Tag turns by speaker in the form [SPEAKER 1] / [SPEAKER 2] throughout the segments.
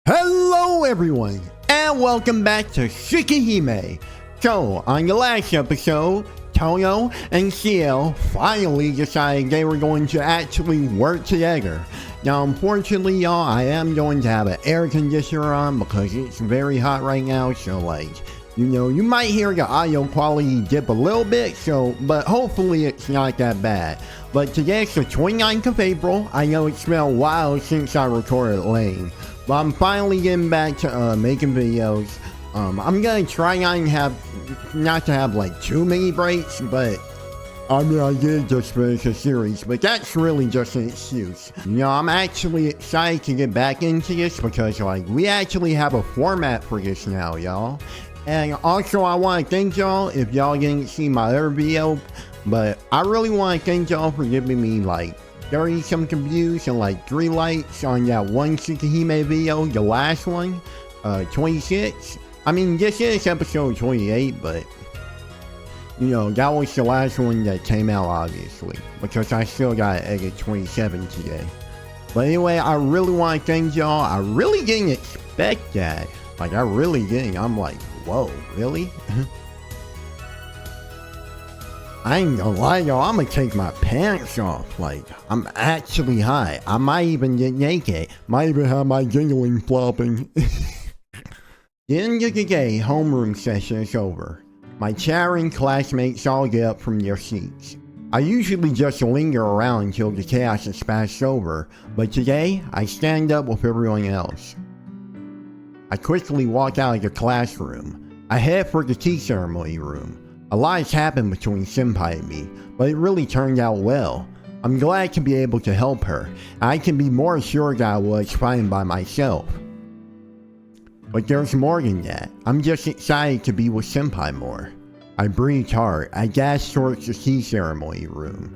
[SPEAKER 1] Hello everyone, and welcome back to Shiki. So, on the last episode, Tono and Ciel finally decided they were going to actually work together. Now, unfortunately, y'all, I am going to have an air conditioner on because it's very hot right now, so you might hear the audio quality dip a little bit, but hopefully it's not that bad. But today's the 29th of April. I know it's been a while since I recorded Lane, but I'm finally getting back to making videos. I'm gonna try not to have like too many breaks, but I mean, I did just finish a series, but that's really just an excuse. I'm actually excited to get back into this because we actually have a format for this now, y'all. And also, I want to thank y'all if y'all didn't see my other video, but I really want to thank y'all for giving me 30 something views and 3 likes on that one Tsukihime video, the last one, 26. I mean, this is episode 28, but that was the last one that came out, obviously, because I still got to edit 27 today. But anyway, I really want to thank y'all. I really didn't expect that. I really didn't. I'm like, whoa, really? I ain't gonna lie, y'all, I'm gonna take my pants off. I'm actually high. I might even get naked. Might even have my jingling flopping. The end of the day, homeroom session is over. My chattering classmates all get up from their seats. I usually just linger around until the chaos is passed over, but today, I stand up with everyone else. I quickly walk out of the classroom. I head for the tea ceremony room. A lot has happened between Senpai and me, but it really turned out well. I'm glad to be able to help her. I can be more assured that I was fine by myself. But there's more than that. I'm just excited to be with Senpai more. I breathed hard. I dashed towards the tea ceremony room.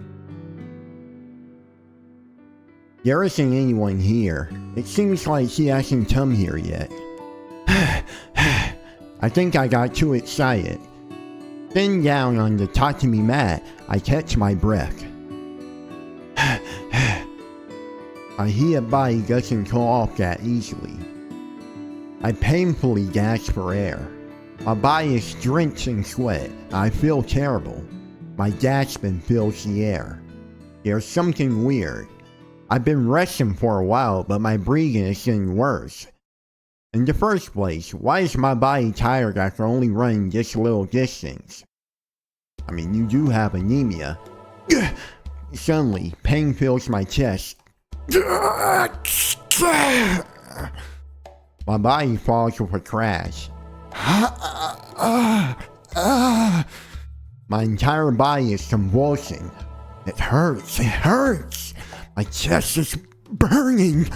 [SPEAKER 1] There isn't anyone here. It seems like he hasn't come here yet. I think I got too excited. Sitting down on the tatami mat, I catch my breath. My heated body doesn't cool off that easily. I painfully gasp for air. My body is drenched in sweat. I feel terrible. My gasping fills the air. There's something weird. I've been resting for a while, but my breathing is getting worse. In the first place, why is my body tired after only running this little distance? I mean, you do have anemia. Suddenly, pain fills my chest. My body falls with a crash. My entire body is convulsing. It hurts. It hurts. My chest is burning.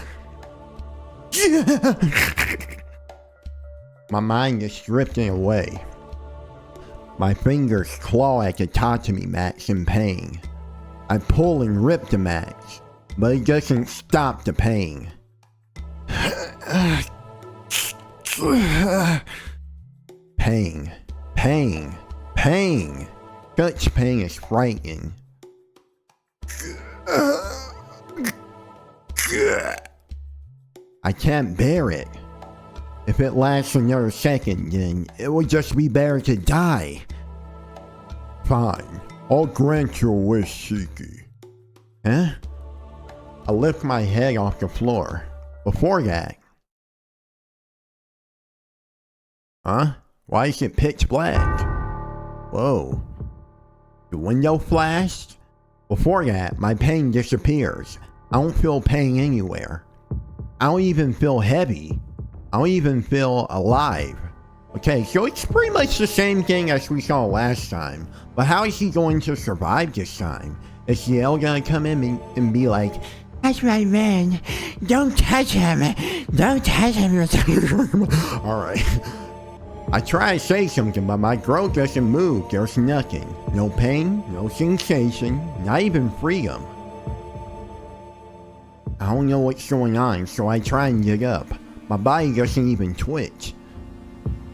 [SPEAKER 1] My mind is drifting away. My fingers claw at the tatami mats in pain. I pull and rip the mats, but it doesn't stop the pain. Pain, pain, pain. Such pain is frightening. I can't bear it. If it lasts another second, then it would just be better to die. Fine, I'll grant your wish, Shiki. Huh? I lift my head off the floor. Before that... Huh? Why is it pitch black? Whoa. The window flashed? Before that, my pain disappears. I don't feel pain anywhere. I don't even feel heavy. I don't even feel alive. Okay, so it's pretty much the same thing as we saw last time. But how is he going to survive this time? Is Ciel gonna come in and be like, "That's my man. Don't touch him. Don't touch him." Alright. I try to say something, but my throat doesn't move. There's nothing. No pain, no sensation, not even freedom. I don't know what's going on, so I try and get up. My body doesn't even twitch.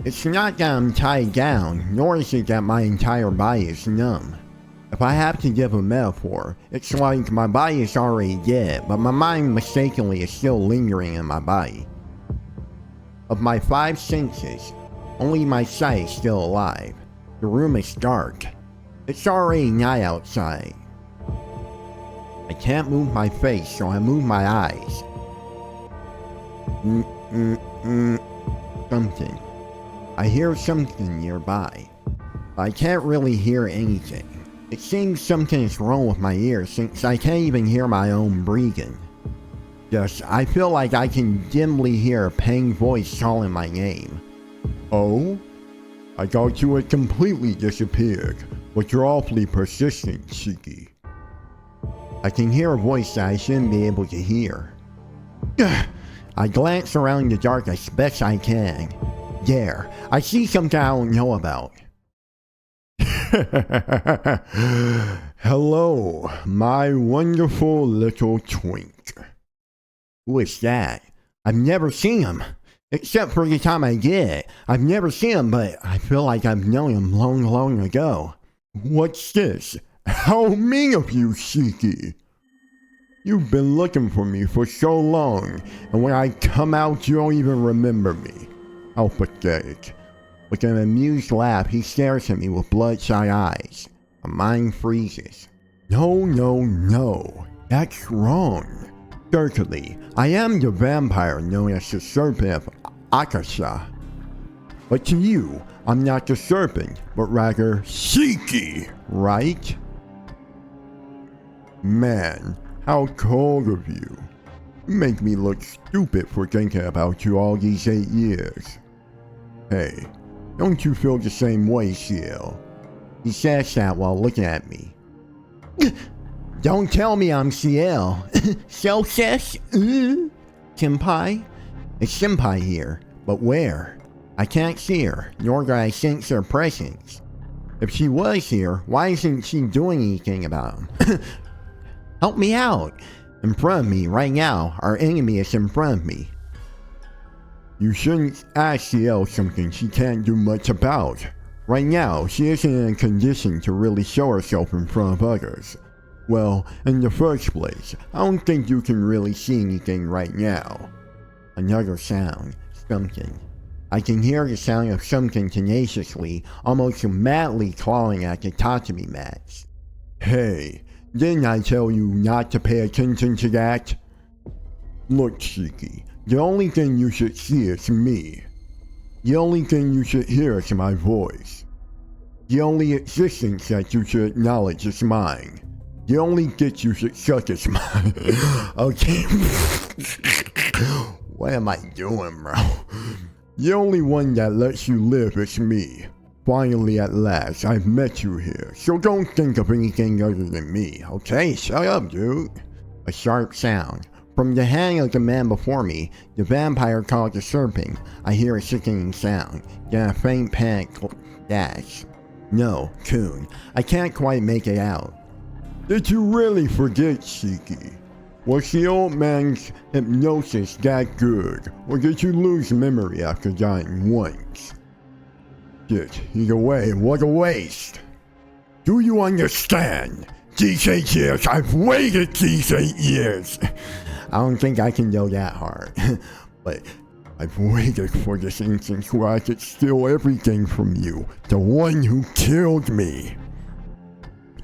[SPEAKER 1] It's not that I'm tied down, nor is it that my entire body is numb. If I have to give a metaphor, it's like my body is already dead, but my mind mistakenly is still lingering in my body. Of my 5 senses, only my sight is still alive. The room is dark. It's already night outside. I can't move my face, so I move my eyes. Something. I hear something nearby, but I can't really hear anything. It seems something is wrong with my ears since I can't even hear my own breathing. Yes, I feel like I can dimly hear Pang's voice calling my name. Oh? I thought you had completely disappeared, but you're awfully persistent, Shiki. I can hear a voice that I shouldn't be able to hear. I glance around the dark as best I can. There, I see something I don't know about. Hello, my wonderful little twink. Who is that? I've never seen him. Except for the time I did. I've never seen him, but I feel like I've known him long, long ago. What's this? How mean of you, Shiki! You've been looking for me for so long, and when I come out, you don't even remember me. How pathetic. With an amused laugh, he stares at me with bloodshot eyes. My mind freezes. No. That's wrong. Certainly, I am the vampire known as the Serpent of Akasha. But to you, I'm not the serpent, but rather Shiki, right? Man, how cold of you. You make me look stupid for thinking about you all these 8 years. Hey, don't you feel the same way, Ciel? He says that while looking at me. Don't tell me I'm Ciel. So says? Senpai? It's Senpai here, but where? I can't see her, nor do I sense her presence. If she was here, why isn't she doing anything about him? Help me out! In front of me, right now, our enemy is in front of me. You shouldn't ask Ciel something she can't do much about. Right now, she isn't in a condition to really show herself in front of others. Well, in the first place, I don't think you can really see anything right now. Another sound. Something. I can hear the sound of something tenaciously, almost madly clawing at the Tatami mats. Hey, didn't I tell you not to pay attention to that? Look, Shiki, the only thing you should see is me. The only thing you should hear is my voice. The only existence that you should acknowledge is mine. The only dick you should suck is mine. Okay. What am I doing, bro? The only one that lets you live is me. Finally, at last, I've met you here, so don't think of anything other than me, okay? Shut up, dude. A sharp sound. From the hand of the man before me, the vampire called the serpent, I hear a sickening sound, then a faint panic dash. No, Coon, I can't quite make it out. Did you really forget, Shiki? Was the old man's hypnosis that good, or did you lose memory after dying once? Shit, either way, what a waste. Do you understand? These 8 years, I've waited these 8 years. I don't think I can go that hard, but I've waited for this instance where I could steal everything from you, the one who killed me.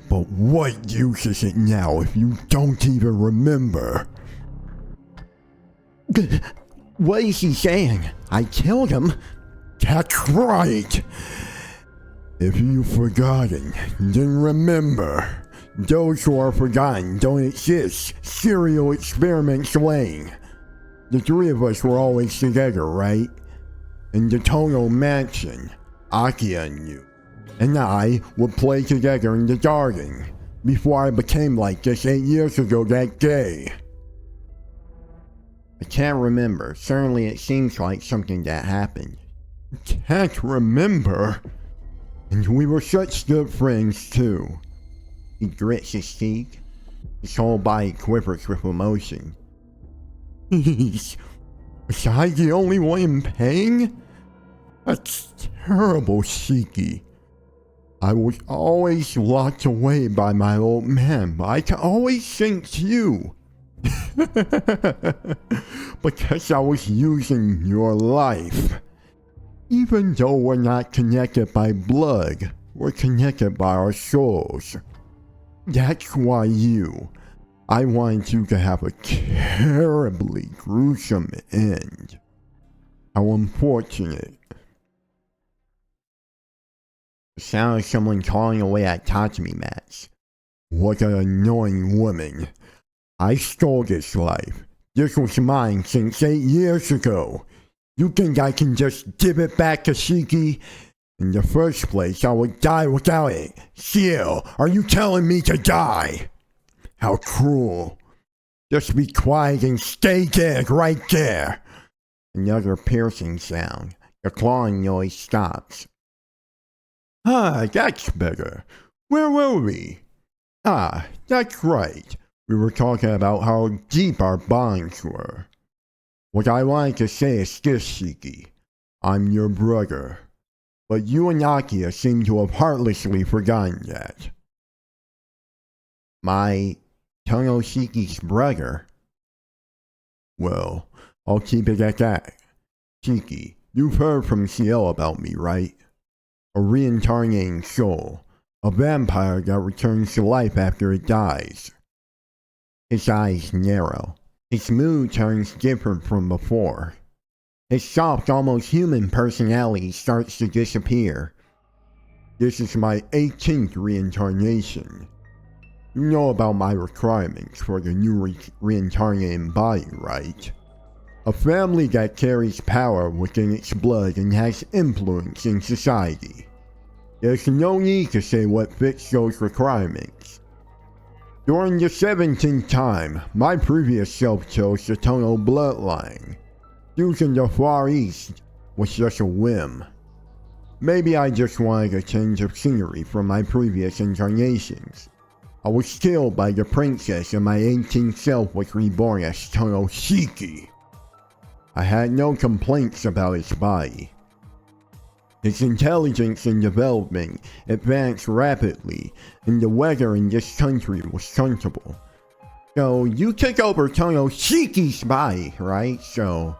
[SPEAKER 1] But what use is it now if you don't even remember? What is he saying? I killed him? That's right! If you've forgotten, then remember. Those who are forgotten don't exist. Serial experiments Lane. The 3 of us were always together, right? In the Tono mansion, Akia and you. And I would play together in the garden, before I became like this 8 years ago that day. I can't remember. Certainly it seems like something that happened. Can't remember? And we were such good friends too. He grits his teeth. His whole body quivers with emotion. Was I the only one in pain? That's terrible, Shiki. I was always locked away by my old man, but I can always sense you. Because I was using your life. Even though we're not connected by blood, we're connected by our souls. That's why I wanted you to have a terribly gruesome end. How unfortunate. The sound of someone calling away at Tatsumi mats. What an annoying woman. I stole this life. This was mine since 8 years ago. You think I can just give it back to Shiki? In the first place, I would die without it. Ciel, are you telling me to die? How cruel. Just be quiet and stay dead right there. Another piercing sound. The clawing noise stops. Ah, that's better. Where were we? Ah, that's right. We were talking about how deep our bonds were. What I wanted to say is this, Shiki. I'm your brother. But you and Akia seem to have heartlessly forgotten that. My Tono Shiki's brother? Well, I'll keep it at that. Shiki, you've heard from Ciel about me, right? A reincarnating soul. A vampire that returns to life after it dies. His eyes narrow. His mood turns different from before. His soft, almost human personality starts to disappear. This is my 18th reincarnation. You know about my requirements for the new reincarnating body, right? A family that carries power within its blood and has influence in society. There's no need to say what fits those requirements. During the 17th time, my previous self chose the Tono bloodline. Choosing the Far East was just a whim. Maybe I just wanted a change of scenery from my previous incarnations. I was killed by the princess and my 18th self was reborn as Tono Shiki. I had no complaints about his body. His intelligence and development advanced rapidly, and the weather in this country was comfortable. So you took over Tono Shiki's body, right? So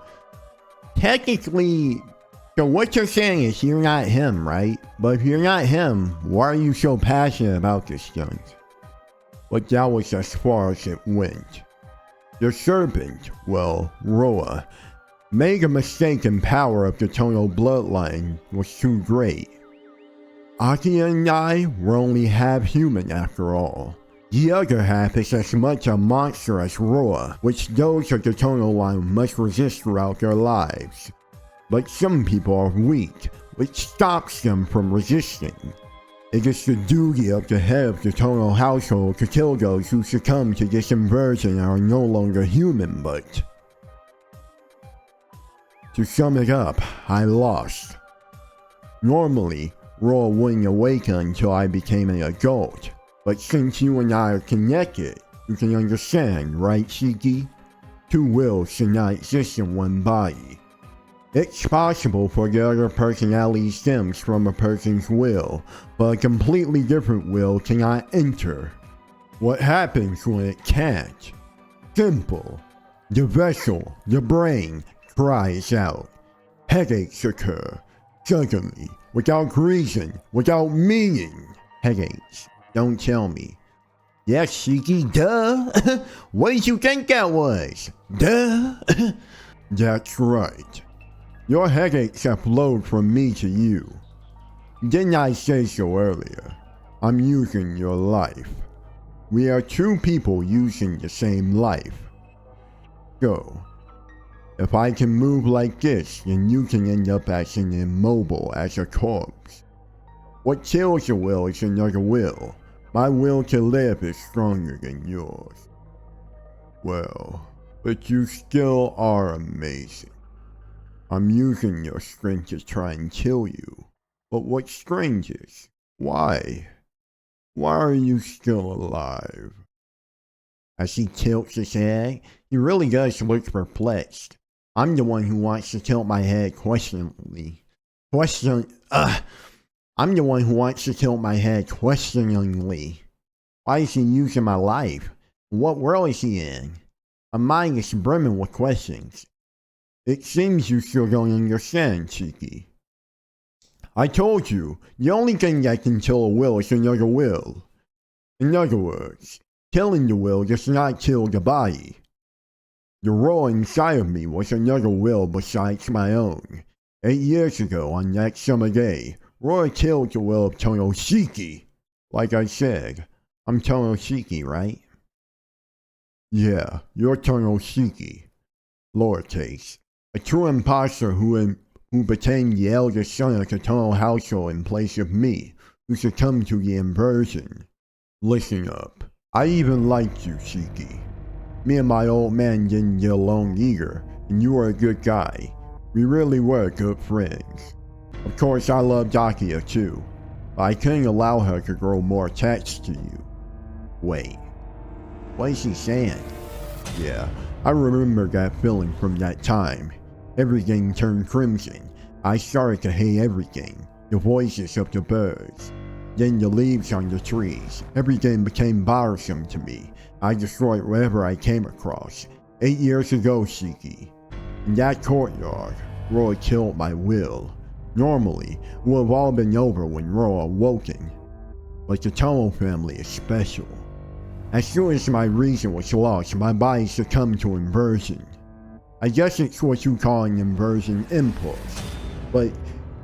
[SPEAKER 1] technically, what you're saying is you're not him, right? But if you're not him, why are you so passionate about this junk? But that was as far as it went. The serpent, well, Roa, made a mistake and power of the Tono bloodline was too great. Aki and I were only half human after all. The other half is as much a monster as Roa, which those of the Tono line must resist throughout their lives. But some people are weak, which stops them from resisting. It is the duty of the head of the Tono household to kill those who succumb to this inversion and are no longer human, but to sum it up, I lost. Normally, Roa wouldn't awaken until I became an adult, but since you and I are connected, you can understand, right, Shiki? Two wills should not exist in one body. It's possible for the other personality stems from a person's will, but a completely different will cannot enter. What happens when it can't? Simple. The vessel, the brain, cries out. Headaches occur. Suddenly, without reason, without meaning. Headaches. Don't tell me. Yes, Shiki, duh. What did you think that was? Duh. That's right. Your headaches have flowed from me to you. Didn't I say so earlier? I'm using your life. We are two people using the same life. So, if I can move like this, then you can end up as an immobile as a corpse. What kills a will is another will. My will to live is stronger than yours. Well, but you still are amazing. I'm using your strength to try and kill you. But what's strange is, why? Why are you still alive? As he tilts his head, he really does look perplexed. I'm the one who wants to tilt my head questioningly. I'm the one who wants to tilt my head questioningly. Why is he using my life? What world is he in? My mind is brimming with questions. It seems you still don't understand, Shiki. I told you, the only thing that can kill a will is another will. In other words, killing the will does not kill the body. The roar inside of me was another will besides my own. 8 years ago, on that summer day, Roy killed the will of Shiki. Like I said, I'm Shiki, right? Yeah, you're Shiki. Lowercase. A true imposter who became the eldest son of the Tono household in place of me, who succumbed to the inversion. Listen up. I even liked you, Shiki. Me and my old man didn't get along either, and you were a good guy. We really were good friends. Of course, I loved Akia too, but I couldn't allow her to grow more attached to you. Wait, what is he saying? Yeah, I remember that feeling from that time. Everything turned crimson. I started to hate everything. The voices of the birds. Then the leaves on the trees. Everything became bothersome to me. I destroyed whatever I came across. 8 years ago, Shiki. In that courtyard, Roy killed my will. Normally, it would have all been over when Roy awoken. But the Tomo family is special. As soon as my reason was lost, my body succumbed to inversion. I guess it's what you call an inversion impulse. But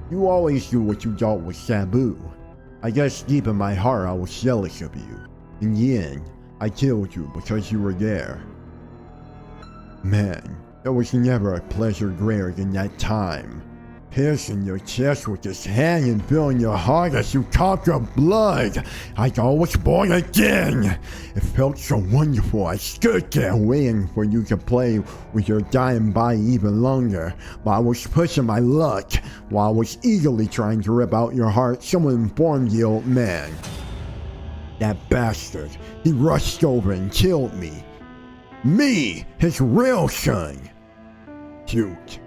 [SPEAKER 1] you always do what you thought was taboo. I guess deep in my heart I was jealous of you. In the end, I killed you because you were there. Man, there was never a pleasure greater than that time. Piercing your chest with this hand and filling your heart as you conquer blood. I thought I was born again. It felt so wonderful. I stood there waiting for you to play with your dying body even longer. While I was pushing my luck, while I was eagerly trying to rip out your heart, someone informed the old man. That bastard, he rushed over and killed me. Me, his real son. Cute.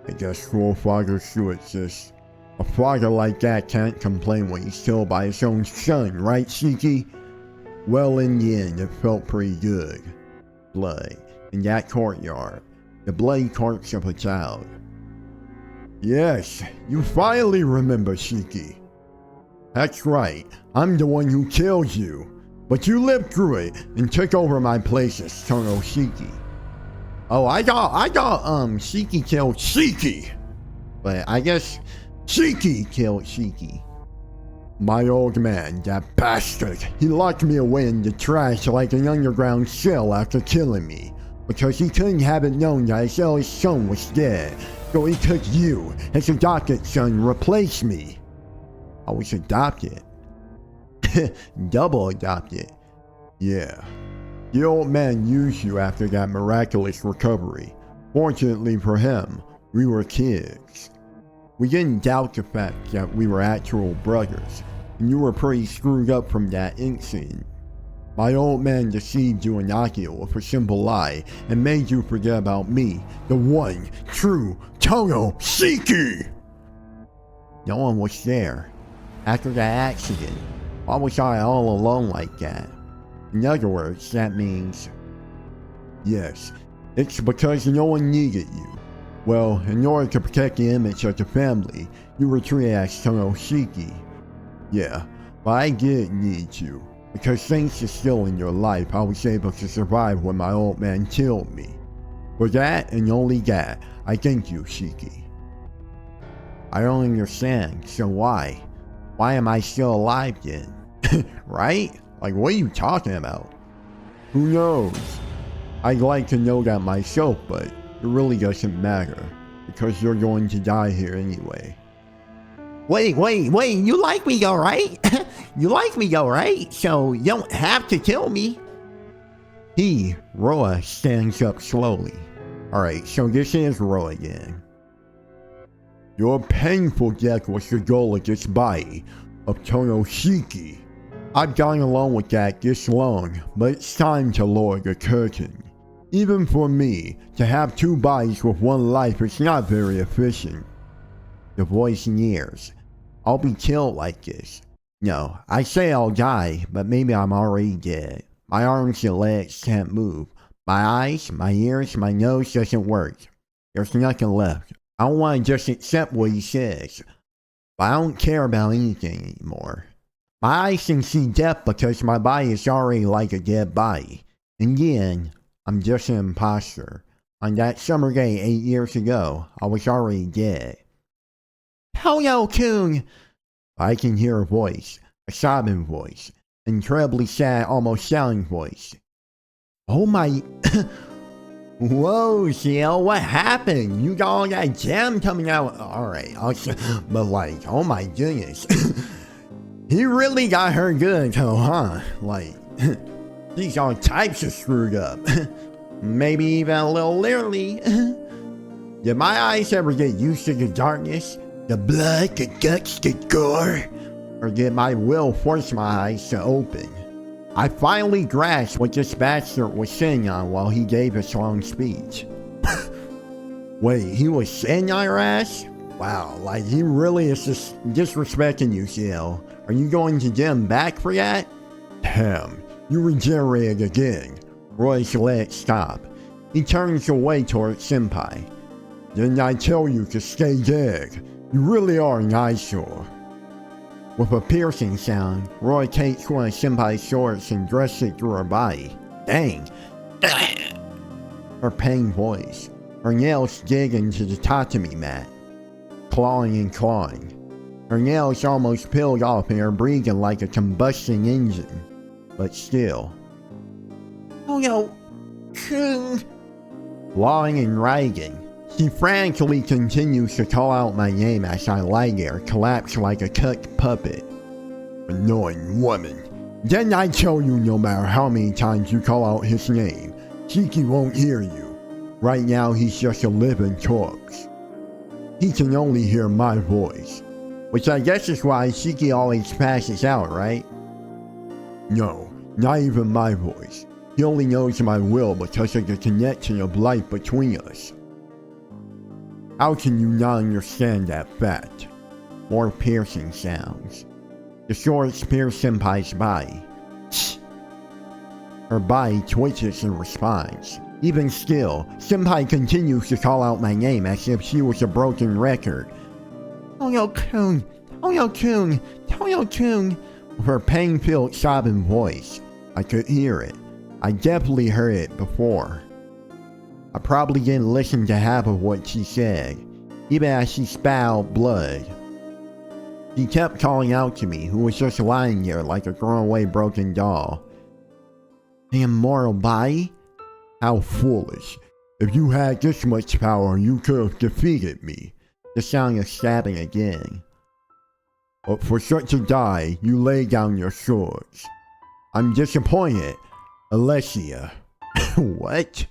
[SPEAKER 1] I guess cruel fathers do exist. A father like that can't complain when he's killed by his own son, right, Shiki? Well, in the end, it felt pretty good. Blood. In that courtyard. The bloody corpse of a child. Yes, you finally remember, Shiki. That's right, I'm the one who killed you. But you lived through it and took over my place as Tono Shiki. Oh, I thought Shiki killed Shiki. But I guess Shiki killed Shiki. My old man, that bastard, he locked me away in the trash like an underground cell after killing me. Because he couldn't have it known that his eldest son was dead. So he took you, his adopted son, and replaced me. I was adopted. Double adopted. Yeah. The old man used you after that miraculous recovery. Fortunately for him, we were kids. We didn't doubt the fact that we were actual brothers, and you were pretty screwed up from that incident. My old man deceived you and Akio with a simple lie and made you forget about me, the one true Tono Shiki! No one was there. After that accident, why was I all alone like that? In other words, that means... Yes, it's because no one needed you. Well, in order to protect the image of the family, you were treated as Tono Shiki. Yeah, but I did need you. Because thanks to skill in your life, I was able to survive when my old man killed me. For that, and only that, I thank you, Shiki. I don't understand, so why? Why am I still alive then? Right? Like, what are you talking about? Who knows? I'd like to know that myself, but it really doesn't matter. Because you're going to die here anyway.
[SPEAKER 2] Wait, you like me though, right? You like me though, right? So you don't have to kill me.
[SPEAKER 1] Roa, stands up slowly. Alright, so this is Roa again. Your painful death was the goal of this body, of Tono Shiki. I've gone along with that this long, but it's time to lower the curtain. Even for me, to have two bodies with one life is not very efficient. The voice nears. I'll be killed like this. No, I say I'll die, but maybe I'm already dead. My arms and legs can't move. My eyes, my ears, my nose doesn't work. There's nothing left. I don't want to just accept what he says. But I don't care about anything anymore. My eyes can see death because my body is already like a dead body. And then, I'm just an imposter. On that summer day 8 years ago, I was already dead.
[SPEAKER 2] Toyo-kun!
[SPEAKER 1] I can hear a voice, a sobbing voice, an incredibly sad, almost shouting voice. Oh my... Whoa, Ciel, what happened? You got all that jam coming out. Alright, but like, oh my goodness. He really got her good though, huh? Like, she's all types of screwed up. Maybe even a little literally. Did my eyes ever get used to the darkness? The blood, the guts, the gore? Or did my will force my eyes to open? I finally grasped what this bastard was sitting on while he gave his long speech. Wait, he was sitting on your ass? Wow, like he really is just disrespecting you, Ciel. Are you going to get him back for that? Damn, you regenerated again. Roy's let it stop. He turns away towards Senpai. Didn't I tell you to stay dead? You really are an eyesore. With a piercing sound, Roy takes one of Senpai's shorts and thrusts it through her body. Dang! Her pained voice. Her nails dig into the tatami mat, clawing and clawing. Her nails almost peeled off and are breathing like a combustion engine. But still.
[SPEAKER 2] Toyo-kun!
[SPEAKER 1] Clawing and writhing, she frantically continues to call out my name as I lie there, collapsed like a cut puppet. Annoying woman. Didn't I tell you no matter how many times you call out his name, Shiki won't hear you. Right now he's just a living corpse. He can only hear my voice. Which I guess is why Shiki always passes out, right? No, not even my voice. He only knows my will because of the connection of life between us. How can you not understand that fact? More piercing sounds. The swords pierce Senpai's body. Her body twitches in response. Even still, Senpai continues to call out my name as if she was a broken record.
[SPEAKER 2] Toyo-kun! Toyo-kun! Toyo-kun!
[SPEAKER 1] With her pain-filled sobbing voice. I could hear it. I definitely heard it before. I probably didn't listen to half of what she said, even as she spat out blood. She kept calling out to me, who was just lying there like a thrown-away broken doll. An immortal body? How foolish. If you had this much power, you could have defeated me. The sound of stabbing again. But for such a die, you lay down your swords. I'm disappointed, Alessia. What?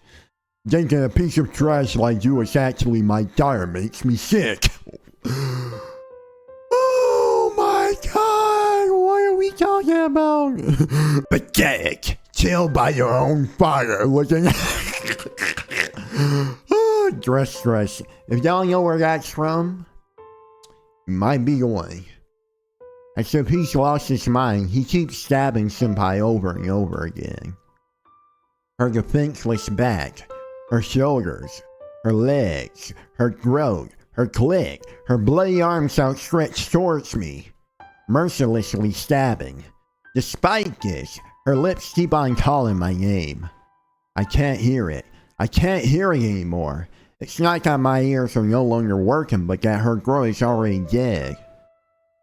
[SPEAKER 1] Thinking a piece of trash like you is actually my daughter makes me sick.
[SPEAKER 2] Oh my god! What are we talking about?
[SPEAKER 1] Pathetic. Killed by your own father looking. Oh, dress. If y'all know where that's from, you might be going. As if he's lost his mind, he keeps stabbing Senpai over and over again. Her defenseless back, her shoulders, her legs, her throat, her clit, her bloody arms outstretched towards me, mercilessly stabbing. Despite this, her lips keep on calling my name. I can't hear it. I can't hear it anymore. It's not that my ears are no longer working, but that her throat is already dead.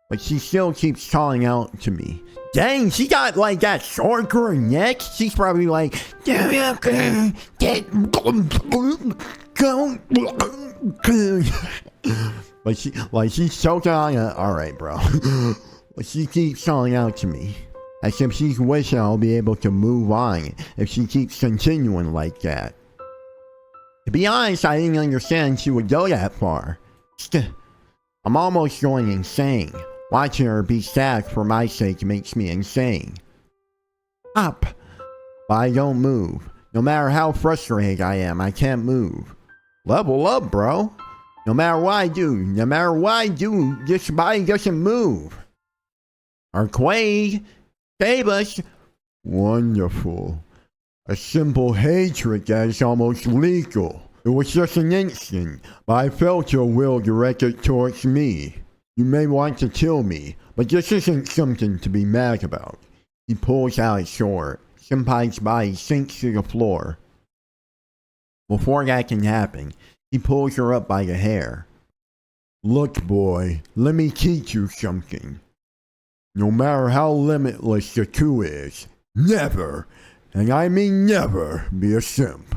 [SPEAKER 1] But she still keeps calling out to me. Dang, she got like that sword through her neck. She's probably like, but she's choking on it. Alright, bro. But she keeps calling out to me. As if she's wishing I'll be able to move on if she keeps continuing like that. To be honest, I didn't understand she would go that far. I'm almost going insane. Watching her be stabbed for my sake makes me insane. Up! But I don't move. No matter how frustrated I am, I can't move. Level up, bro. No matter what I do, this body doesn't move. Arcade, save us. Wonderful. A simple hatred that is almost legal. It was just an instant, but I felt your will directed towards me. You may want to kill me, but this isn't something to be mad about. He pulls out his sword. Senpai's body sinks to the floor. Before that can happen, he pulls her up by the hair. Look, boy, let me teach you something. No matter how limitless the coup is, never, and I mean never, be a simp.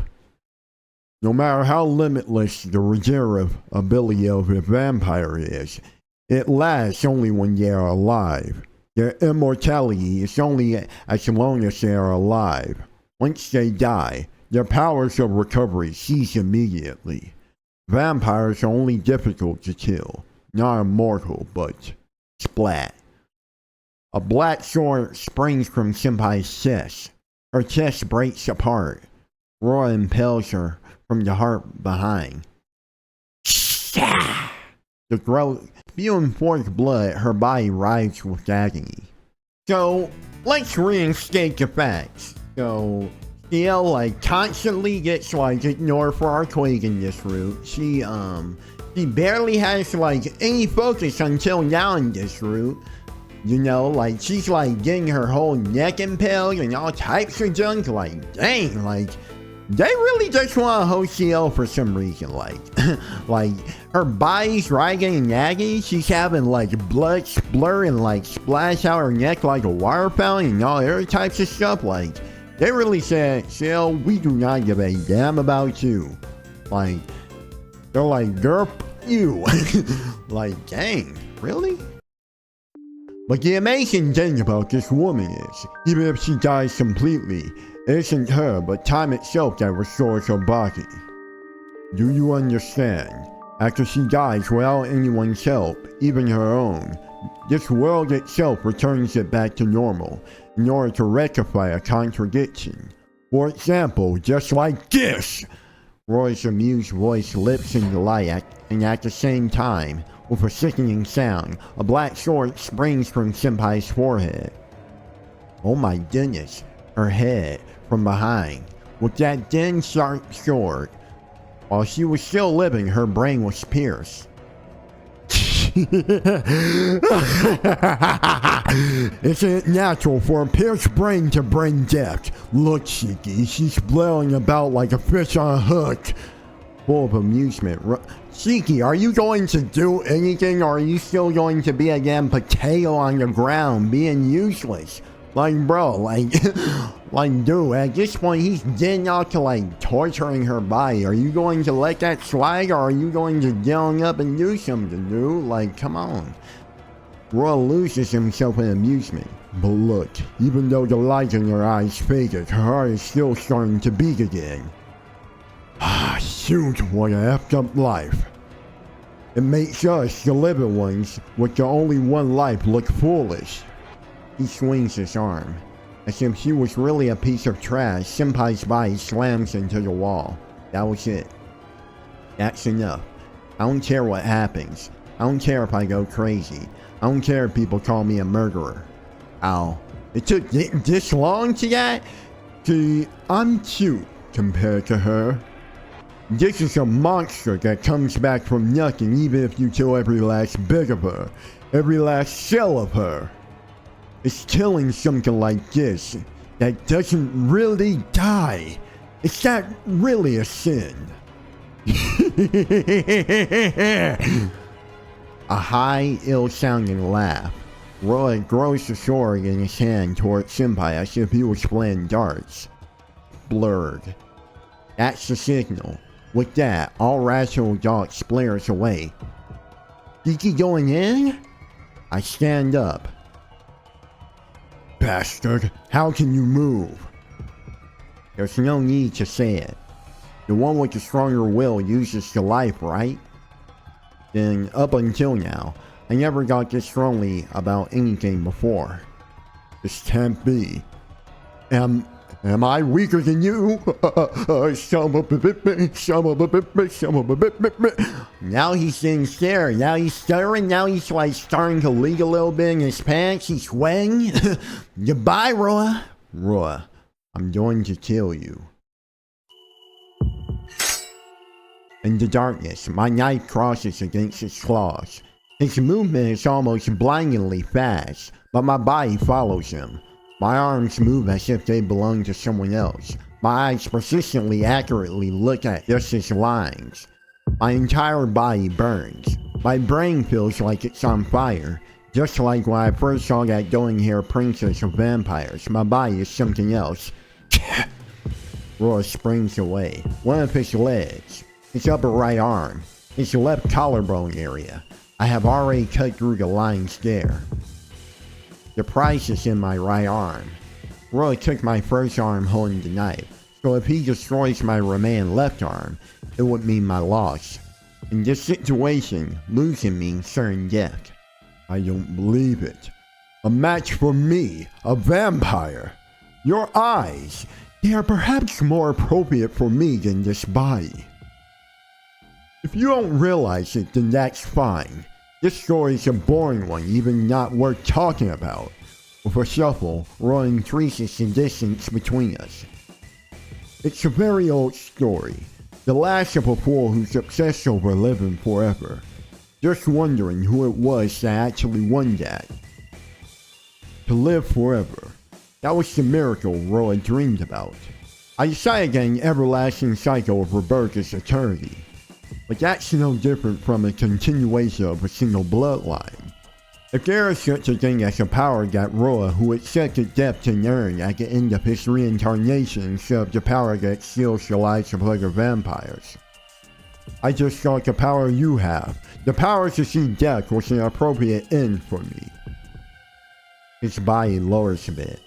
[SPEAKER 1] No matter how limitless the regenerative ability of a vampire is, it lasts only when they are alive. Their immortality is only as long as they are alive. Once they die, their powers of recovery cease immediately. Vampires are only difficult to kill, not immortal, but splat. A black sword springs from Senpai's chest. Her chest breaks apart. Roa impales her from the heart behind. The throat spewing forth blood, her body writhes with agony. So, let's reinstate the facts. So, Ciel, constantly gets, ignored for our Quake in this route. She barely has, any focus until now in this route. You know, she's, getting her whole neck impaled and all types of junk. Dang, they really just want to host Ciel for some reason. Her body's writhing and agony. She's having, blood splur and, splash out her neck like a water fountain and all other types of stuff. They really said, Ciel, we do not give a damn about you. They're like, derp you. Dang, really? But the amazing thing about this woman is, even if she dies completely, it isn't her, but time itself that restores her body. Do you understand? After she dies without anyone's help, even her own, this world itself returns it back to normal in order to rectify a contradiction. For example, just like this! Roy's amused voice lips in delight and at the same time, with a sickening sound, a black sword springs from Senpai's forehead. Oh my goodness, her head, from behind, with that thin sharp sword. While she was still living, her brain was pierced. Isn't it natural for a pierced brain to bring death? Look, Shiki, she's blowing about like a fish on a hook. Full of amusement, Shiki, are you going to do anything, or are you still going to be a damn potato on the ground, being useless? Bro, dude, at this point, he's getting out to, torturing her body. Are you going to let that slide, or are you going to get on up and do something, dude? Come on. Roy loses himself in amusement. But look, even though the light in her eyes faded, her heart is still starting to beat again. Ah, shoot, what a effed up life. It makes us, the living ones, with the only one life, look foolish. He swings his arm. As if she was really a piece of trash, Senpai's body slams into the wall. That was it. That's enough. I don't care what happens. I don't care if I go crazy. I don't care if people call me a murderer. Ow. It took this long to that? See, I'm cute compared to her. This is a monster that comes back from nothing even if you kill every last bit of her. Every last cell of her. It's killing something like this that doesn't really die. Is that really a sin? A high, ill-sounding laugh. Roy throws the sword in his hand towards Senpai as if he was playing darts. Blurred. That's the signal. With that, all rational thought splatters away. Shiki going in? I stand up. Bastard, how can you move? There's no need to say it. The one with the stronger will uses the life, right? Then, up until now, I never got this strongly about anything before. This can't be. Am I weaker than you? Now he's getting scared. Now he's stuttering. Now he's starting to leak a little bit in his pants. He's sweating. Goodbye, Roa. Roa, I'm going to kill you. In the darkness, my knife crosses against his claws. His movement is almost blindingly fast, but my body follows him. My arms move as if they belong to someone else. My eyes persistently accurately look at just his lines. My entire body burns. My brain feels like it's on fire. Just like when I first saw that golden hair princess of vampires, my body is something else. Roy springs away. One of his legs, his upper right arm, his left collarbone area. I have already cut through the lines there. The price is in my right arm. Roy took my first arm holding the knife, so if he destroys my remaining left arm, it would mean my loss. In this situation, losing means certain death. I don't believe it. A match for me, a vampire. Your eyes, they are perhaps more appropriate for me than this body. If you don't realize it, then that's fine. This story is a boring one, even not worth talking about. With a shuffle, Roy increases the distance between us. It's a very old story. The last of a fool who's obsessed over living forever. Just wondering who it was that actually won that. To live forever. That was the miracle Roy dreamed about. I decided that an everlasting cycle of rebirth is eternity. But that's no different from a continuation of a single bloodline. If there is such a thing as a power that Roy, who accepted death, can earn at the end of his reincarnation instead of the power that steals the lives of other vampires. I just thought the power you have, the power to see death, was an appropriate end for me. His body lowers a bit.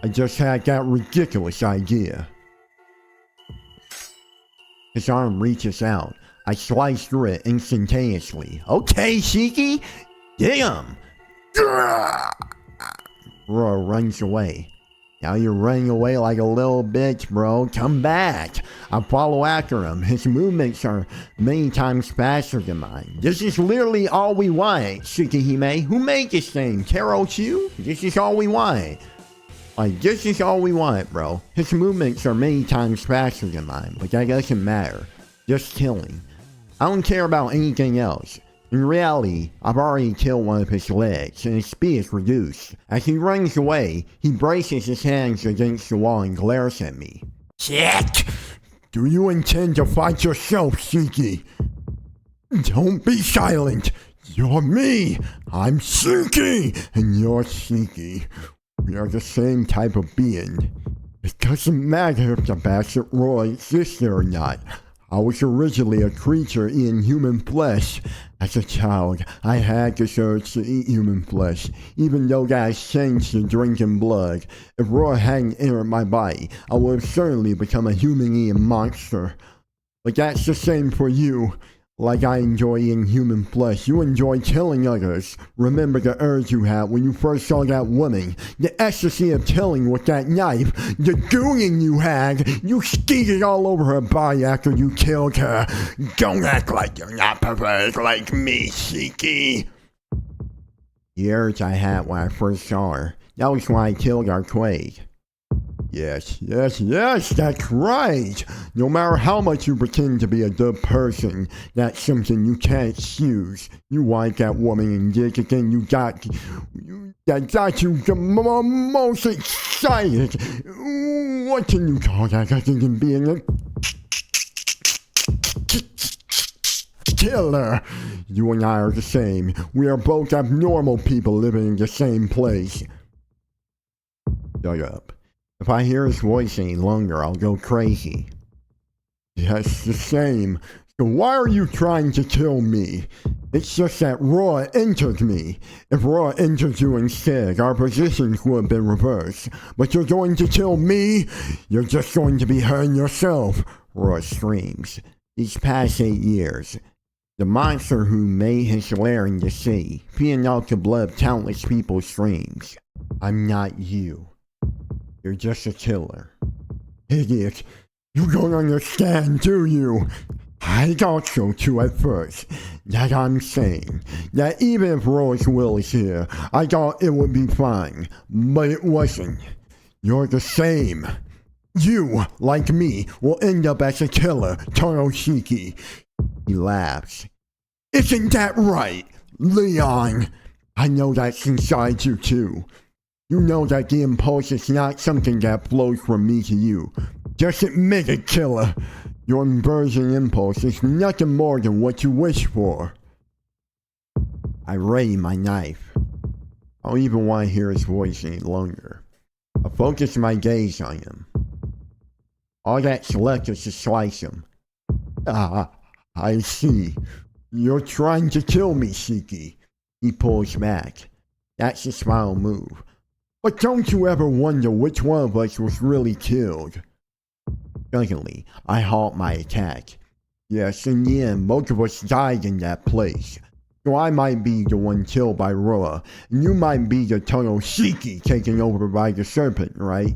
[SPEAKER 1] I just had that ridiculous idea. His arm reaches out. I slice through it instantaneously. Okay, Shiki, get him! Roy runs away. Now you're running away like a little bitch, bro. Come back. I follow after him. His movements are many times faster than mine. This is literally all we want, Tsukihime. Who made this thing? Taro Chu? This is all we want. Like, this is all we want, bro. His movements are many times faster than mine, but that doesn't matter. Just killing. I don't care about anything else. In reality, I've already killed one of his legs, and his speed is reduced. As he runs away, he braces his hands against the wall and glares at me. Shit! Do you intend to fight yourself, Shiki? Don't be silent! You're me! I'm Shiki! And you're Shiki. We are the same type of being. It doesn't matter if the bastard Roy exists or not. I was originally a creature eating human flesh. As a child, I had the urge to eat human flesh, even though that has changed to drinking blood. If Roy hadn't entered my body, I would have certainly become a human-eating monster. But that's the same for you. Like I enjoy eating human flesh, you enjoy killing others. Remember the urge you had when you first saw that woman. The ecstasy of killing with that knife. The gooning you had. You skeeted all over her body after you killed her. Don't act like you're not perverted like me, Shiki. The urge I had when I first saw her. That was when I killed our Quaid. Yes, that's right. No matter how much you pretend to be a good person, that's something you can't excuse. You like that woman and did the thing that got you the most excited. What can you call that other than being a killer? You and I are the same. We are both abnormal people living in the same place. Shut up. If I hear his voice any longer, I'll go crazy. Yes, the same. So why are you trying to kill me? It's just that Roy entered me. If Roy entered you instead, our positions would have been reversed. But you're going to kill me? You're just going to be hurting yourself, Roy screams. These past 8 years, the monster who made his lair in the sea, feeding out the blood of countless people's dreams. I'm not you. You're just a killer. Idiot. You don't understand, do you? I thought so too at first. That I'm saying. That even if Roy's will is here, I thought it would be fine. But it wasn't. You're the same. You, like me, will end up as a killer, Shiki. He laughs. Isn't that right, Leon? I know that's inside you too. You know that the impulse is not something that flows from me to you. Just admit it, killer. Your inversion impulse is nothing more than what you wish for. I ready my knife. I don't even want to hear his voice any longer. I focus my gaze on him. All that's left is to slice him. Ah, I see. You're trying to kill me, Shiki. He pulls back. That's a smile move. But don't you ever wonder which one of us was really killed? Suddenly, I halt my attack. Yes, in the end, both of us died in that place. So I might be the one killed by Roa, and you might be the tunnel Shiki taken over by the serpent, right?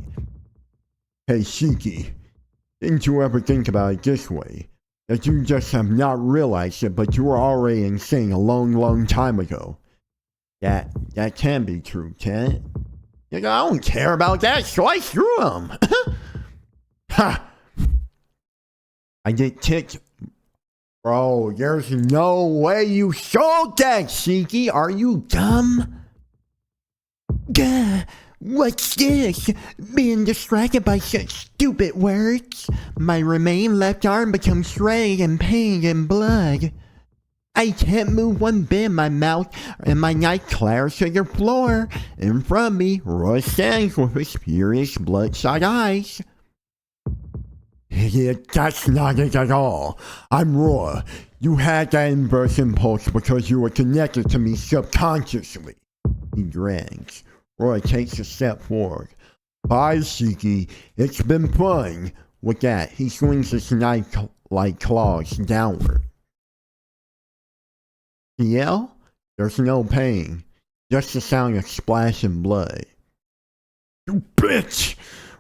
[SPEAKER 1] Hey Shiki, didn't you ever think about it this way? That you just have not realized it, but you were already insane a long time ago. That can be true, can't it? I don't care about that, slice through him! Ha! I get kicked. Bro, there's no way you sold that, Shiki. Are you dumb? Gah, what's this? Being distracted by such stupid words? My remaining left arm becomes shredded in pain and blood. I can't move one bit in my mouth, and my knife clatters to the floor. In front of me, Roy stands with his furious, bloodshot eyes. Idiot, that's not it at all. I'm Roy. You had that inverse impulse because you were connected to me subconsciously. He grins. Roy takes a step forward. Bye, Shiki. It's been fun. With that, he swings his knife-like claws downward. Ciel? There's no pain. Just the sound of splashing blood. You bitch!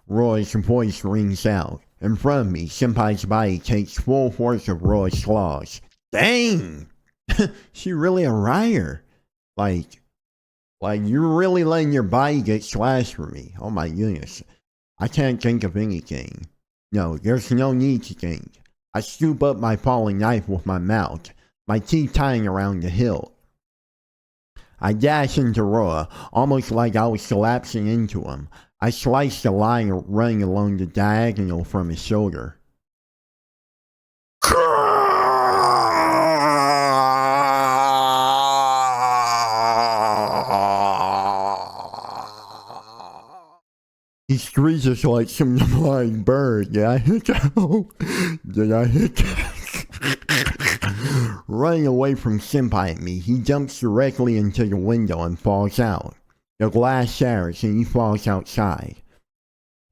[SPEAKER 1] Roy's voice rings out. In front of me, Senpai's body takes full force of Roy's claws. Dang! She really a rider. Like you're really letting your body get slashed for me. Oh my goodness. I can't think of anything. No, there's no need to think. I scoop up my falling knife with my mouth, my teeth tying around the hilt. I dash into Roa, almost like I was collapsing into him. I slice the line running along the diagonal from his shoulder. He screeches like some flying bird. Did I hit that? Did I hit that? Running away from Senpai and me, he jumps directly into the window and falls out. The glass shatters and he falls outside.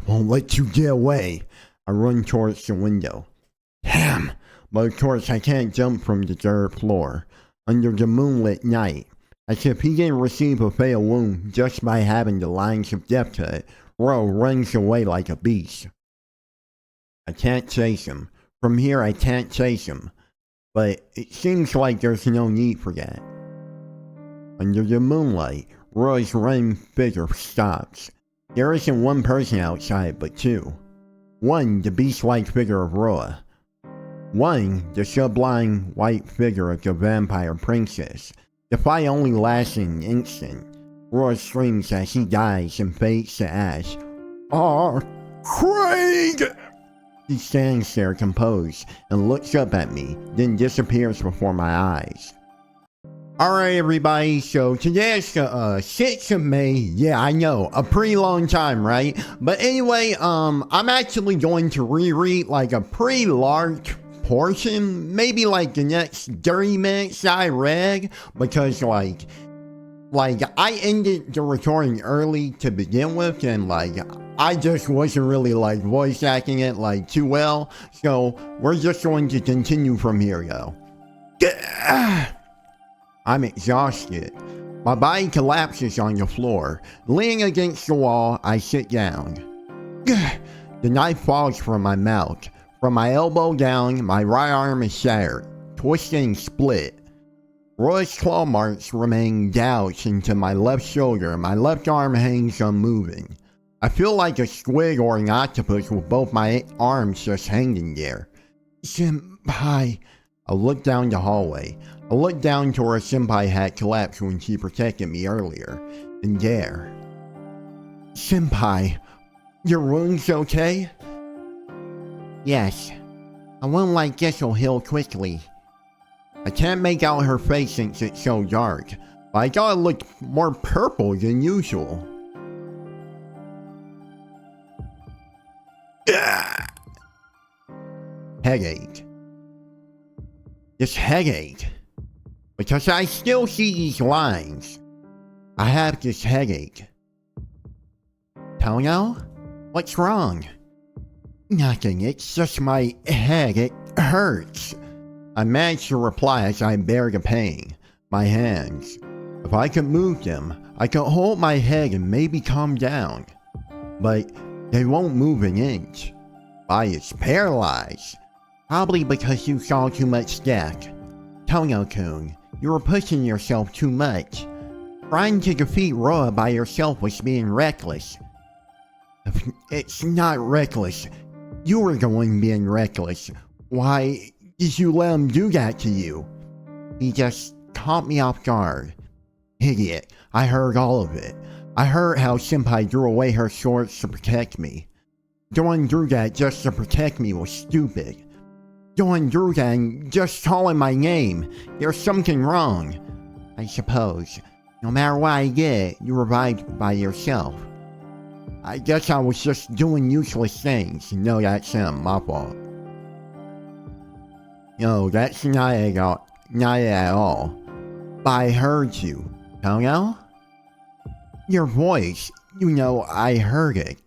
[SPEAKER 1] Won't let you get away. I run towards the window. Damn! But of course I can't jump from the third floor. Under the moonlit night, as if he didn't receive a fatal wound just by having the lines of death cut, Ro runs away like a beast. I can't chase him. From here I can't chase him. But it seems like there's no need for that. Under the moonlight, Roy's running figure stops. There isn't one person outside, but two. One, the beast-like figure of Roa. One, the sublime white figure of the vampire princess. The fight only lasted an instant. Roy screams as he dies and fades to ash. Craig! He stands there composed and looks up at me, then disappears before my eyes. Alright everybody, so today is the 6th of May. Yeah, I know, a pretty long time, right? But anyway, I'm actually going to reread like a pretty large portion, maybe like the next 30 minutes that I read, because like I ended the recording early to begin with, and like I just wasn't really like voice acting it like too well, so we're just going to continue from here though. I'm exhausted. My body collapses on the floor. Leaning against the wall, I sit down. The knife falls from my mouth. From my elbow down, my right arm is shattered, twisted and split. Roy's claw marks remain gouged into my left shoulder, and my left arm hangs unmoving. I feel like a squid or an octopus with both my arms just hanging there. Senpai. I looked down the hallway. I looked down to where Senpai had collapsed when she protected me earlier. And there. Senpai, your wound's okay?
[SPEAKER 2] Yes. A wound like this will heal quickly.
[SPEAKER 1] I can't make out her face since it's so dark, but I thought it looked more purple than usual. Headache. This headache. Because I still see these lines. I have this headache.
[SPEAKER 2] Tono? What's wrong?
[SPEAKER 1] Nothing, it's just my head, it hurts. I managed to reply as I bear the pain. My hands. If I could move them, I could hold my head and maybe calm down. But they won't move an inch. Body is paralyzed.
[SPEAKER 2] Probably because you saw too much death. Tono-kun, you were pushing yourself too much. Trying to defeat Roa by yourself was being reckless.
[SPEAKER 1] It's not reckless. You were the one being reckless. Why did you let him do that to you?
[SPEAKER 2] He just caught me off guard.
[SPEAKER 1] Idiot, I heard all of it. I heard how Senpai threw away her swords to protect me. Going through that just to protect me was stupid. Going through that and just calling my name, there's something wrong.
[SPEAKER 2] I suppose. No matter what I did, you revived by yourself.
[SPEAKER 1] I guess I was just doing useless things. No, that's my fault. No, that's not it at all. But I heard you.
[SPEAKER 2] Tono?
[SPEAKER 1] Your voice, I heard it.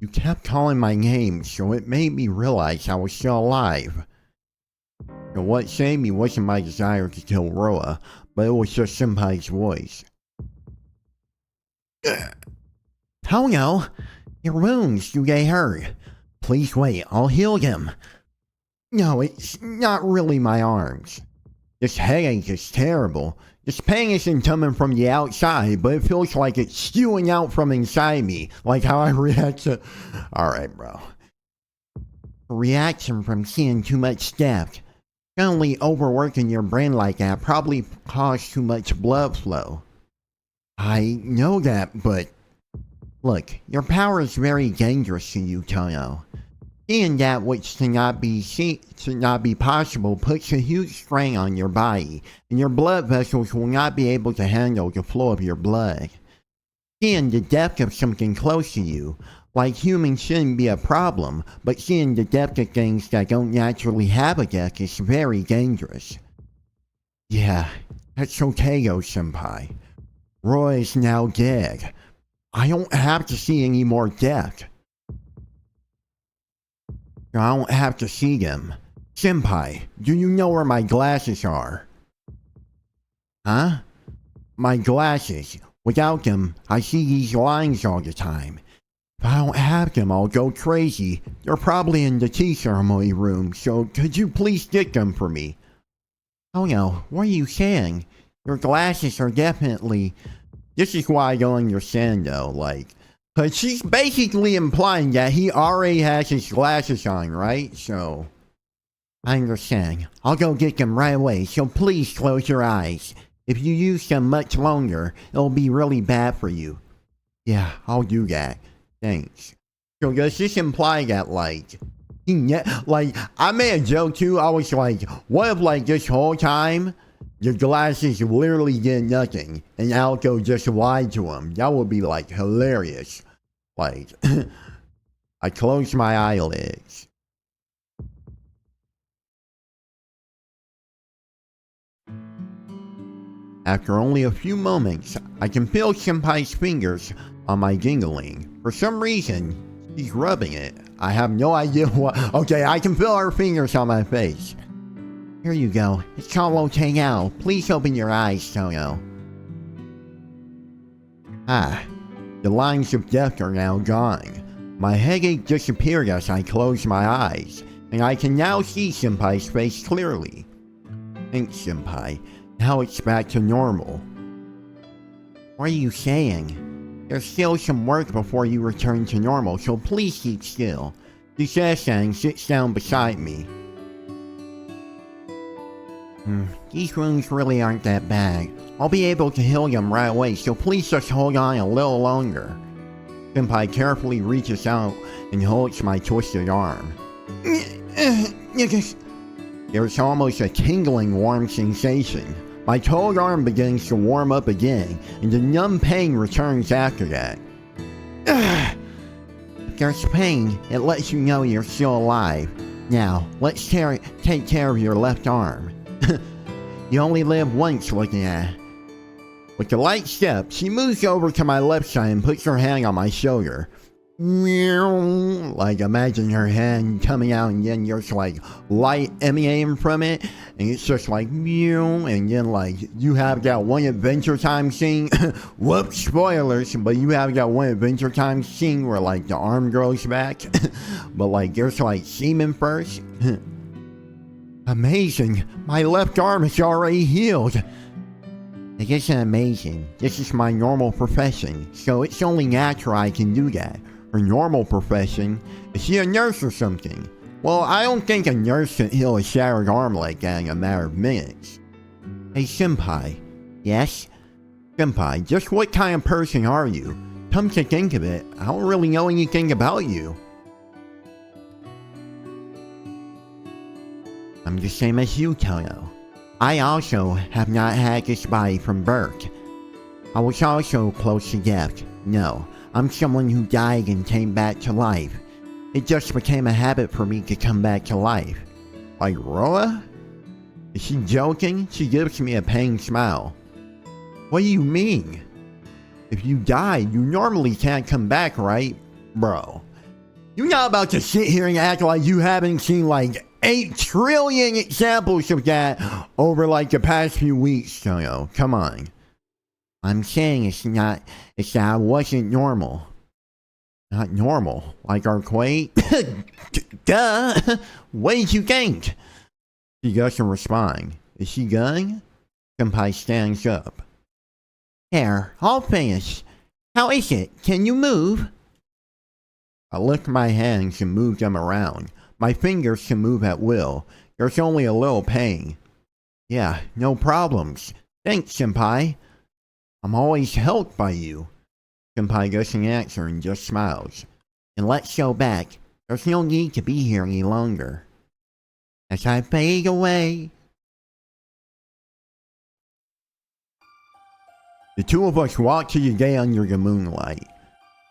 [SPEAKER 1] You kept calling my name, so it made me realize I was still alive. So what saved me wasn't my desire to kill Roa, but it was just Senpai's voice.
[SPEAKER 2] Tono, your wounds, do they hurt? Please wait, I'll heal them.
[SPEAKER 1] No, it's not really my arms. This headache is terrible. This pain isn't coming from the outside, but it feels like it's spewing out from inside me, like how I react to... Alright, bro.
[SPEAKER 2] A reaction from seeing too much death. Suddenly overworking your brain like that probably caused too much blood flow.
[SPEAKER 1] I know that, but...
[SPEAKER 2] Look, your power is very dangerous to you, Tono. Seeing that which cannot be possible puts a huge strain on your body, and your blood vessels will not be able to handle the flow of your blood. Seeing the depth of something close to you, like humans, shouldn't be a problem, but seeing the depth of things that don't naturally have a depth is very dangerous.
[SPEAKER 1] Yeah, that's okay though, Senpai. Roy is now dead. I don't have to see any more death. I don't have to see them. Senpai, do you know where my glasses are?
[SPEAKER 2] Huh?
[SPEAKER 1] My glasses. Without them, I see these lines all the time. If I don't have them, I'll go crazy. They're probably in the tea ceremony room, so could you please get them for me?
[SPEAKER 2] Oh no, what are you saying? Your glasses are definitely...
[SPEAKER 1] This is why I don't understand though, cause she's basically implying that he already has his glasses on, right? So...
[SPEAKER 2] I understand. I'll go get them right away, so please close your eyes. If you use them much longer, it'll be really bad for you.
[SPEAKER 1] Yeah, I'll do that. Thanks. So does this imply that, I made a joke too. I was like, what if, this whole time, the glasses literally did nothing, and Alco just lied to him? That would be, hilarious. I closed my eyelids. After only a few moments, I can feel Senpai's fingers on my dingling. For some reason, she's rubbing it. I have no idea what. Okay, I can feel her fingers on my face.
[SPEAKER 2] Here you go. It's all okay now. Please open your eyes, Tono.
[SPEAKER 1] Ah, the lines of death are now gone. My headache disappeared as I closed my eyes, and I can now see Senpai's face clearly. Thanks, Senpai. Now it's back to normal.
[SPEAKER 2] What are you saying? There's still some work before you return to normal, so please keep still. She says and sits down beside me. These wounds really aren't that bad. I'll be able to heal them right away, so please just hold on a little longer. Senpai carefully reaches out and holds my twisted arm. There's almost a tingling warm sensation. My cold arm begins to warm up again, and the numb pain returns after that. If there's pain, it lets you know you're still alive. Now, let's take care of your left arm. You only live once, looking at. With a light step, she moves over to my left side and puts her hand on my shoulder. Like, imagine her hand coming out and then there's like light emanating from it, and it's just like and then like you have that one Adventure Time scene. Whoops, spoilers, but you have that one Adventure Time scene where like the arm grows back, but like there's like semen first. Amazing, my left arm is already healed. It isn't amazing. This is my normal profession, so it's only natural I can do that. Her normal profession? Is she a nurse or something? Well, I don't think a nurse can heal a shattered arm like that in a matter of minutes. Hey, Senpai. Yes? Senpai, just what kind of person are you? Come to think of it, I don't really know anything about you. I'm the same as you, Toyo. I also have not had this body from birth. I was also close to death. No, I'm someone who died and came back to life. It just became a habit for me to come back to life. Like Roa? Is she joking? She gives me a pained smile. What do you mean? If you died, you normally can't come back, right? Bro, you're not about to sit here and act like you haven't seen like 8 trillion examples of that over like the past few weeks, Toyo. Come on. I'm saying it's that I wasn't normal. Not normal? Like Arquade? Duh! What did you think? She doesn't respond. Is she going? Senpai stands up. There, all finished. How is it? Can you move? I lift my hands and move them around. My fingers can move at will. There's only a little pain. Yeah, no problems. Thanks, Senpai. I'm always helped by you. Senpai doesn't answer and just smiles. And let's go back. There's no need to be here any longer. As I fade away. The two of us walk to the gate under the moonlight.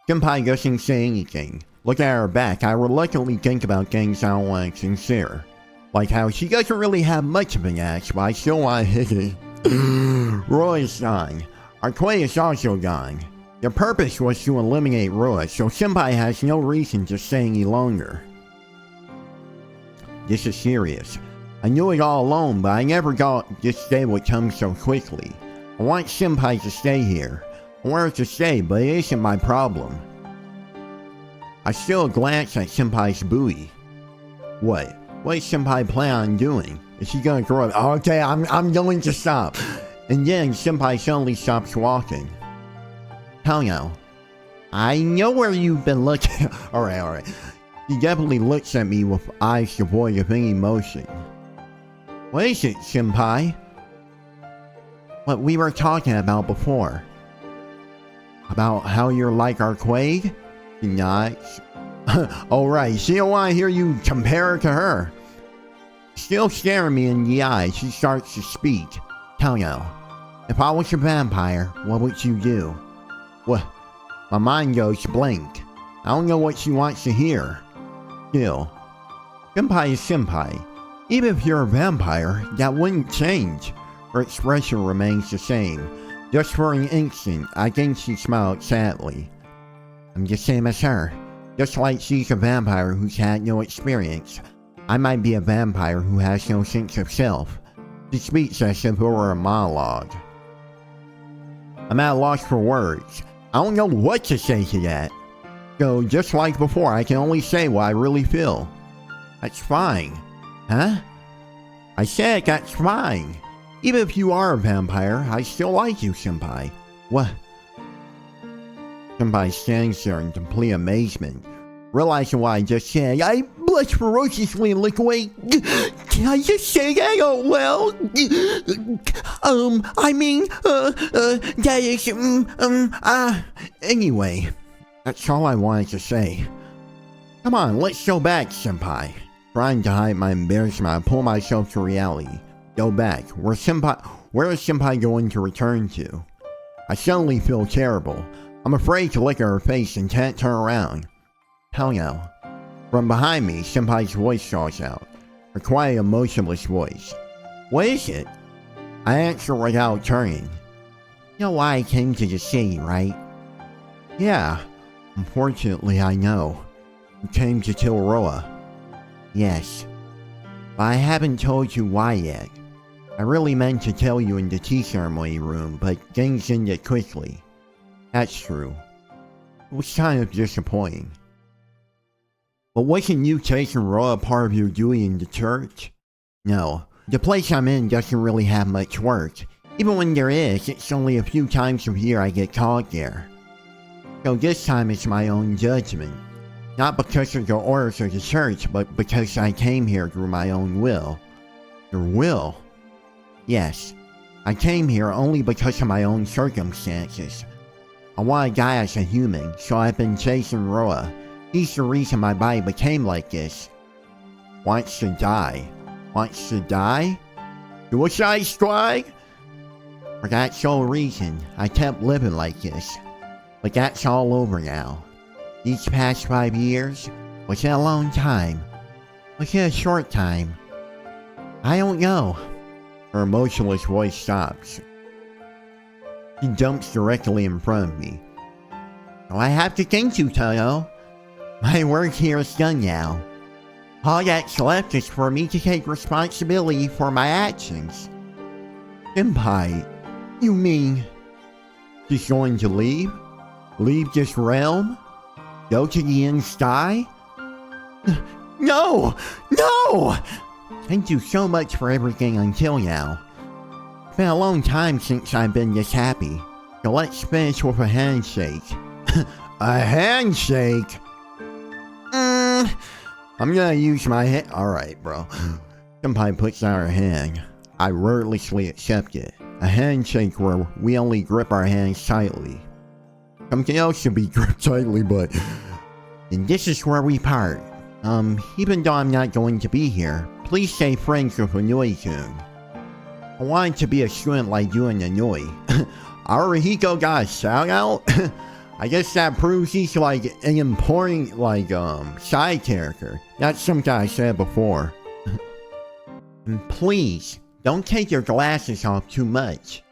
[SPEAKER 2] Senpai doesn't say anything. Look at her back. I reluctantly think about things I don't want to consider. Like how she doesn't really have much of an axe, but I still want to hit it. Roy's gone. Arquade is also gone. The purpose was to eliminate Roy, so Senpai has no reason to stay any longer. This is serious. I knew it all along, but I never thought this day would come so quickly. I want Senpai to stay here. I want her to stay, but it isn't my problem. I still glance at Senpai's buoy. What? What does Senpai plan on doing? Is she gonna throw it? Okay, I'm going to stop. And then Senpai suddenly stops walking. Toyo, I know where you've been looking. Alright. She definitely looks at me with eyes devoid of any emotion. What is it, Senpai? What we were talking about before. About how you're like Arquade? She nods. Alright, she don't want to hear you compare her to her. Still staring me in the eye, she starts to speak. Toyo, if I was a vampire, what would you do? What? My mind goes blank. I don't know what she wants to hear. Still, Senpai is Senpai. Even if you're a vampire, that wouldn't change. Her expression remains the same. Just for an instant, I think she smiled sadly. I'm the same as her. Just like she's a vampire who's had no experience, I might be a vampire who has no sense of self. She speaks as if it were a monologue. I'm at a loss for words. I don't know what to say to that. So, just like before, I can only say what I really feel. That's fine. Huh? I said that's fine. Even if you are a vampire, I still like you, Senpai. What? Senpai stands there in complete amazement. Realizing what I just said, I blush ferociously and look away. Can I just say that out loud? That is, Anyway, that's all I wanted to say. Come on, let's go back, Senpai. Trying to hide my embarrassment, I pull myself to reality. Go back. Where is Senpai going to return to? I suddenly feel terrible. I'm afraid to look at her face and can't turn around. Hell no. From behind me, Senpai's voice calls out. Her quiet, emotionless voice. What is it? I answer without turning. You know why I came to the city, right? Yeah. Unfortunately, I know. You came to kill Roa. Yes. But I haven't told you why yet. I really meant to tell you in the tea ceremony room, but things ended quickly. That's true. It was kind of disappointing. But wasn't you taking Roa part of your duty in the church? No. The place I'm in doesn't really have much work. Even when there is, it's only a few times a year I get called there. So this time it's my own judgment. Not because of the orders of the church, but because I came here through my own will. Your will? Yes. I came here only because of my own circumstances. I want to die as a human, so I've been chasing Roa. He's the reason my body became like this. Wants to die. Wants to die? Suicide squad? For that sole reason, I kept living like this. But that's all over now. These past 5 years, was it a long time? Was it a short time? I don't know. Her emotionless voice stops. She jumps directly in front of me. So I have to thank you, Toyo. My work here is done now. All that's left is for me to take responsibility for my actions. Senpai, you mean she's going to leave? Leave this realm? Go to the end sky? No! No! Thank you so much for everything until now. It's been a long time since I've been this happy. So let's finish with a handshake. A handshake? I'm gonna use my hand. Alright, bro. Senpai puts out her hand. I wordlessly accept it. A handshake where we only grip our hands tightly. Something else should be gripped tightly, but... And this is where we part. Even though I'm not going to be here, please stay friends with Inui-kun. I wanted to be a student like you and Inui. Arahiko got a shout out? I guess that proves he's like an important, side character. That's something I said before. And please, don't take your glasses off too much.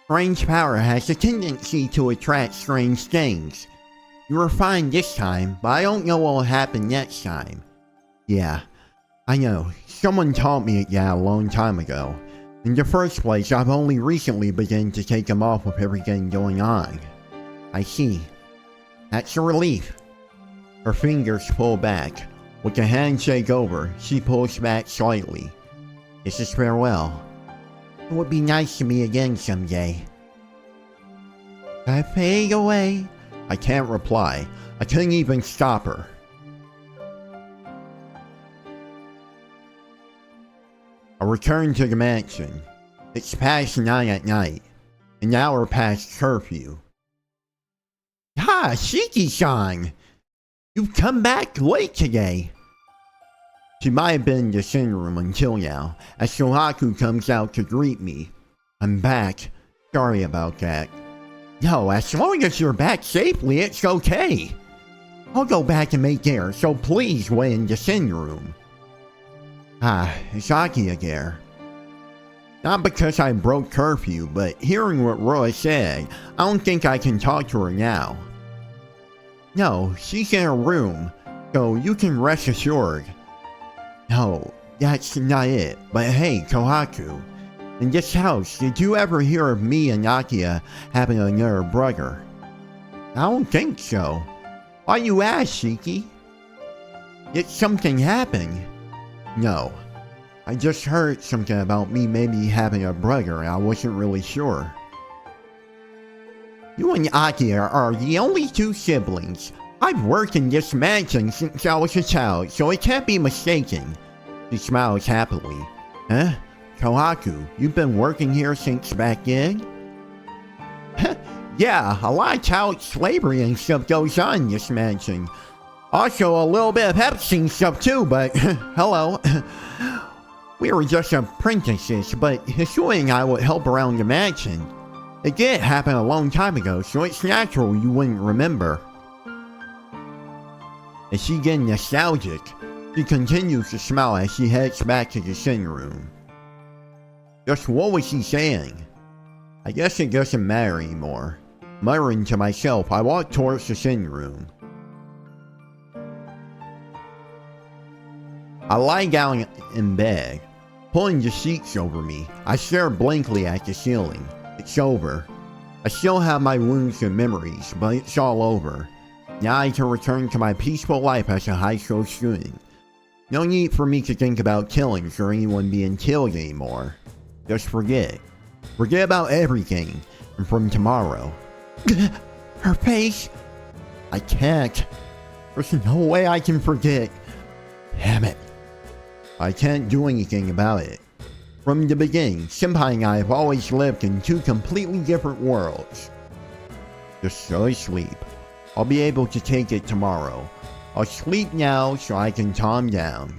[SPEAKER 2] Strange power has a tendency to attract strange things. You were fine this time, but I don't know what will happen next time. Yeah, I know. Someone taught me that a long time ago. In the first place, I've only recently begun to take them off with everything going on. I see. That's a relief. Her fingers pull back. With the handshake over, she pulls back slightly. This is farewell. It would be nice to meet again someday. I fade away. I can't reply. I couldn't even stop her. I return to the mansion. It's past 9 at night. An hour past curfew. Ha! Shiki-san! You've come back late today. She might have been in the center room until now, as Shohaku comes out to greet me. I'm back. Sorry about that. No, as long as you're back safely, it's okay. I'll go back and make dinner, so please wait in the center room. It's Akiya there. Not because I broke curfew, but hearing what Roa said, I don't think I can talk to her now. No, she's in her room, so you can rest assured. No, that's not it, but hey, Kohaku. In this house, did you ever hear of me and Akiya having another brother? I don't think so. Why you ask, Shiki? Did something happen? No. I just heard something about me maybe having a brother and I wasn't really sure. You and Akira are the only two siblings. I've worked in this mansion since I was a child, so it can't be mistaken. She smiles happily. Huh? Kohaku, you've been working here since back then? Yeah, a lot of child slavery and stuff goes on in this mansion. Also, a little bit of Epstein stuff too, but hello. We were just apprentices, but Hisui and I would help around the mansion. It did happen a long time ago, so it's natural you wouldn't remember. Is she getting nostalgic? She continues to smile as she heads back to the sitting room. Just what was she saying? I guess it doesn't matter anymore. Muttering to myself, I walk towards the sitting room. I lie down in bed, pulling the sheets over me. I stare blankly at the ceiling. It's over. I still have my wounds and memories, but it's all over. Now I can return to my peaceful life as a high school student. No need for me to think about killings or anyone being killed anymore. Just forget. Forget about everything, and from tomorrow. Her face! I can't. There's no way I can forget. Damn it. I can't do anything about it. From the beginning, Senpai and I have always lived in two completely different worlds. Just go to sleep. I'll be able to take it tomorrow. I'll sleep now so I can calm down.